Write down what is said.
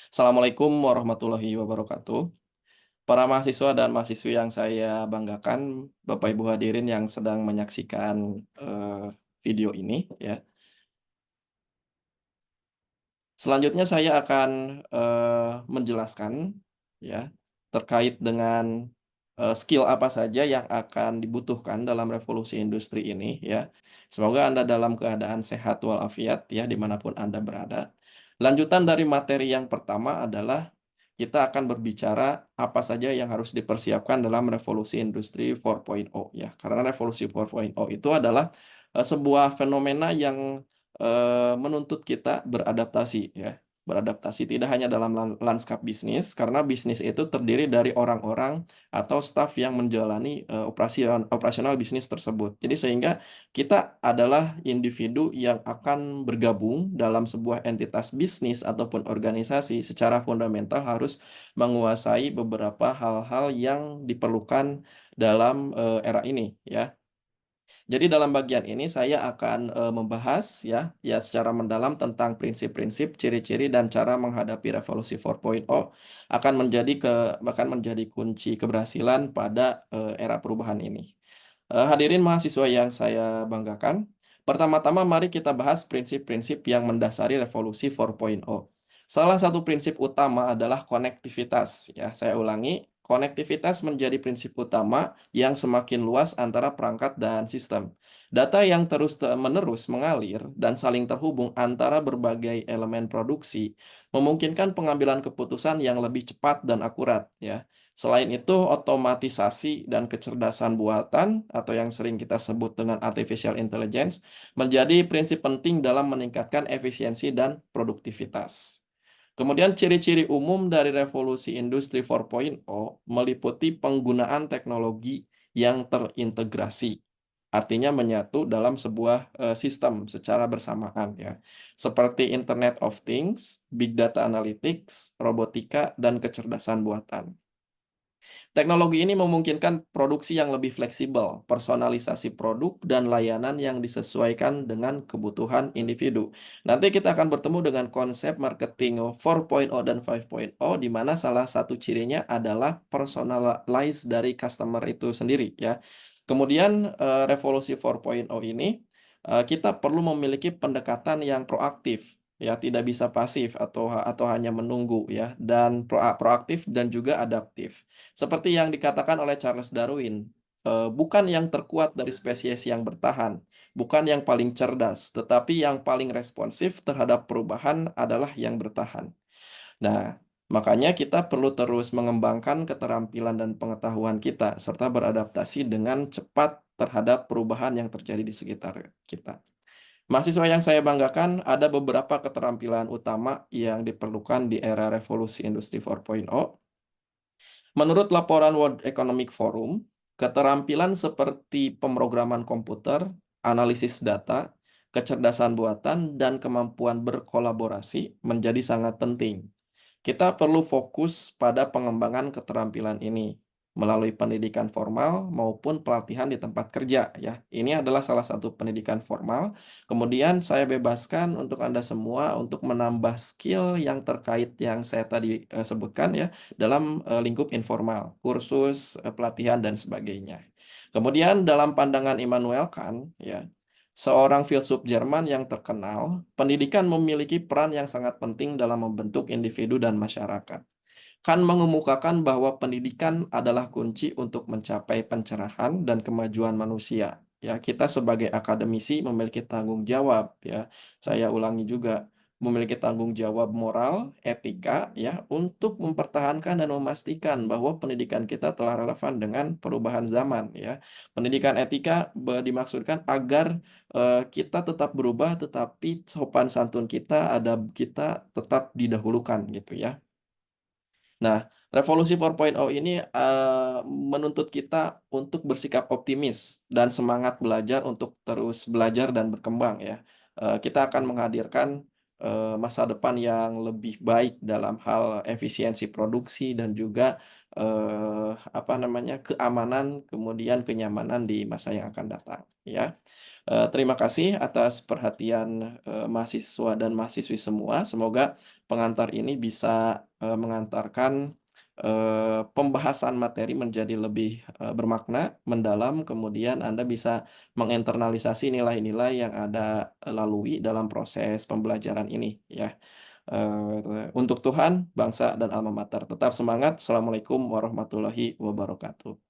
Assalamualaikum warahmatullahi wabarakatuh. Para mahasiswa dan mahasiswi yang saya banggakan, Bapak Ibu hadirin yang sedang menyaksikan video ini ya. Selanjutnya saya akan menjelaskan ya terkait dengan skill apa saja yang akan dibutuhkan dalam revolusi industri ini ya. Semoga Anda dalam keadaan sehat walafiat ya dimanapun Anda berada. Lanjutan dari materi yang pertama adalah kita akan berbicara apa saja yang harus dipersiapkan dalam revolusi industri 4.0 ya. Karena revolusi 4.0 itu adalah sebuah fenomena yang menuntut kita beradaptasi ya. Beradaptasi tidak hanya dalam lanskap bisnis, karena bisnis itu terdiri dari orang-orang atau staf yang menjalani, operasional bisnis tersebut. Jadi sehingga kita adalah individu yang akan bergabung dalam sebuah entitas bisnis ataupun organisasi secara fundamental harus menguasai beberapa hal-hal yang diperlukan dalam, era ini ya. Jadi dalam bagian ini saya akan, membahas ya secara mendalam tentang prinsip-prinsip, ciri-ciri, dan cara menghadapi revolusi 4.0 akan menjadi kunci keberhasilan pada, era perubahan ini. Hadirin mahasiswa yang saya banggakan, pertama-tama mari kita bahas prinsip-prinsip yang mendasari revolusi 4.0. Salah satu prinsip utama adalah konektivitas ya, saya ulangi, konektivitas menjadi prinsip utama yang semakin luas antara perangkat dan sistem. Data yang terus-menerus mengalir dan saling terhubung antara berbagai elemen produksi memungkinkan pengambilan keputusan yang lebih cepat dan akurat ya. Selain itu, otomatisasi dan kecerdasan buatan atau yang sering kita sebut dengan artificial intelligence menjadi prinsip penting dalam meningkatkan efisiensi dan produktivitas. Kemudian ciri-ciri umum dari revolusi industri 4.0 meliputi penggunaan teknologi yang terintegrasi. Artinya menyatu dalam sebuah sistem secara bersamaan ya. Seperti Internet of Things, Big Data Analytics, robotika, dan kecerdasan buatan. Teknologi ini memungkinkan produksi yang lebih fleksibel, personalisasi produk, dan layanan yang disesuaikan dengan kebutuhan individu. Nanti kita akan bertemu dengan konsep marketing 4.0 dan 5.0, di mana salah satu cirinya adalah personalize dari customer itu sendiri ya. Kemudian revolusi 4.0 ini kita perlu memiliki pendekatan yang proaktif ya, tidak bisa pasif atau hanya menunggu ya, dan proaktif dan juga adaptif. Seperti yang dikatakan oleh Charles Darwin, bukan yang terkuat dari spesies yang bertahan, bukan yang paling cerdas, tetapi yang paling responsif terhadap perubahan adalah yang bertahan. Nah, makanya kita perlu terus mengembangkan keterampilan dan pengetahuan kita, serta beradaptasi dengan cepat terhadap perubahan yang terjadi di sekitar kita. Mahasiswa yang saya banggakan, ada beberapa keterampilan utama yang diperlukan di era revolusi industri 4.0. Menurut laporan World Economic Forum, keterampilan seperti pemrograman komputer, analisis data, kecerdasan buatan, dan kemampuan berkolaborasi menjadi sangat penting. Kita perlu fokus pada pengembangan keterampilan ini melalui pendidikan formal maupun pelatihan di tempat kerja ya. Ini adalah salah satu pendidikan formal. Kemudian saya bebaskan untuk Anda semua untuk menambah skill yang terkait yang saya tadi sebutkan ya dalam lingkup informal, kursus, pelatihan dan sebagainya. Kemudian dalam pandangan Immanuel Kant ya, seorang filsuf Jerman yang terkenal, pendidikan memiliki peran yang sangat penting dalam membentuk individu dan masyarakat. Kant mengemukakan bahwa pendidikan adalah kunci untuk mencapai pencerahan dan kemajuan manusia. Ya, kita sebagai akademisi memiliki tanggung jawab ya. Saya ulangi juga, memiliki tanggung jawab moral, etika ya untuk mempertahankan dan memastikan bahwa pendidikan kita telah relevan dengan perubahan zaman ya. Pendidikan etika dimaksudkan agar kita tetap berubah tetapi sopan santun kita, adab kita tetap didahulukan gitu ya. Nah, revolusi 4.0 ini, menuntut kita untuk bersikap optimis dan semangat belajar untuk terus belajar dan berkembang ya. Kita akan menghadirkan, masa depan yang lebih baik dalam hal efisiensi produksi dan juga, apa namanya, keamanan, kemudian kenyamanan di masa yang akan datang, ya. Terima kasih atas perhatian, mahasiswa dan mahasiswi semua. Semoga pengantar ini bisa, mengantarkan, pembahasan materi menjadi lebih, bermakna, mendalam, kemudian Anda bisa menginternalisasi nilai-nilai yang Anda, lalui dalam proses pembelajaran ini, ya. Untuk Tuhan, bangsa, dan alma mater. Tetap semangat. Assalamualaikum warahmatullahi wabarakatuh.